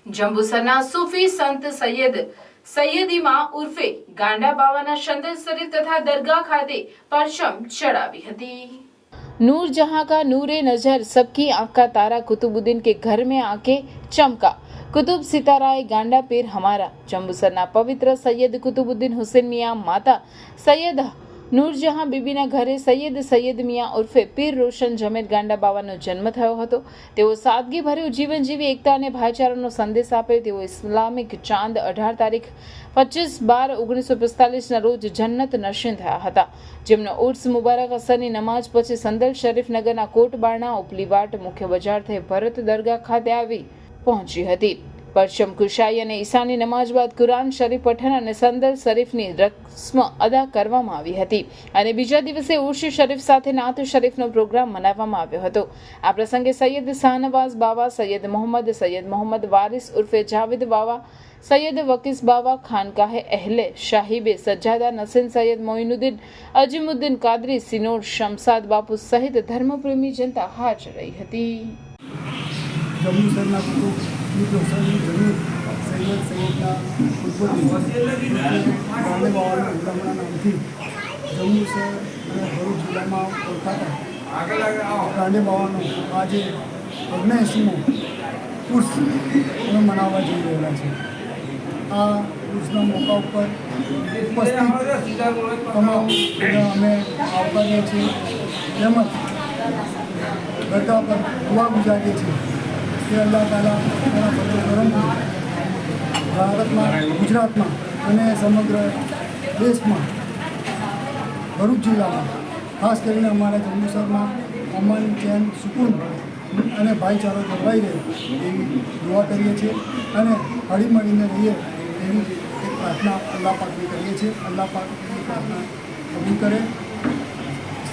જંબુસરના સૂફી સંત સૈયદીમાં ઉર્ફે ગાંડા બાવાના શંદર શરીફ તથા દરગાહ ખાતે પરચમ ચડાવી હતી। नूर जहां का नूरे नजर सबकी आंख का तारा कुतुबुद्दीन के घर में आके चमका कुतुब सिताराए गांडा पीर हमारा। जंबूसરના પવિત્ર સૈયદ કુતુબુદ્દીન હુસેન મિયા માતા સૈયદ નૂરજહાં બીબીના ઘરે સૈયદ મિયા ઉર્ફે પીર રોશન જમેર ગાંડા બાવાનો જન્મ થયો હતો। તેઓ સાદગીભર્યું જીવન જીવી એકતા અને ભાઈચારાનો સંદેશ આપે। તેઓ ઇસ્લામિક ચાંદ 18 તારીખ 25/12/1945 રોજ જન્નત નશીન થયા હતા, જેમનો ઉર્સ મુબારક અસરની નમાઝ પછી સંદલ શરીફ નગરના કોટબારણા ઉપલીવાટ મુખ્ય બજાર થઈ ભરત દરગાહ ખાતે આવી પહોંચી હતી। પરચમ કુશાઈ અને ઈશાની નમાઝ બાદ કુરાન શરીફ પઠન અને સંદલ શરીફની રસ્મ અદા કરવામાં આવી હતી અને બીજા દિવસે ઉર્શ શરીફ સાથે નાત શરીફનો પ્રોગ્રામ મનાવવામાં આવ્યો હતો। આ પ્રસંગે સૈયદ શાહનવાઝ બાવા, સૈયદ મોહમ્મદ વારિસ ઉર્ફે જાવેદ બાવા, સૈયદ વકીસ બાવા, ખાનકાહે અહેલે શાહીબે સજ્જાદા નસીન, સૈયદ મોઇનુદ્દીન અજીમુદ્દીન કાદરી, સિનોર શમસાદ બાપુ સહિત ધર્મપ્રેમી જનતા હાજર રહી હતી। જંબુસરના સૈયદના ગાંડે બાવાના ઉલ્લામણા નામથી જંબુસર અને ભરૂચ જિલ્લામાં ઓળખાતા ગાંડે બાવાનો આજે 79મો ઉર્સ અમે મનાવવા જઈ રહેલા છે। આ ઉર્સના મોકા ઉપર ઉપસ્થિત તમામ અમે આવકારીએ છીએ, તેમજ દરગાહ પર દુઆ ગુજારીએ છીએ કે અલ્લાહ તાલા તેના કરમથી ભારતમાં, ગુજરાતમાં અને સમગ્ર દેશમાં ભરૂચ જિલ્લામાં ખાસ કરીને અમારા જંબુસરમાં અમન, ચેન, સુકૂન અને ભાઈચારો જળવાઈ રહે એવી દુઆ કરીએ છીએ અને હળીમળીને રહીએ એવી એક પ્રાર્થના અલ્લાહ પાકની કરીએ છીએ। અલ્લાહ પાક એવી પ્રાર્થના કબૂલ કરે।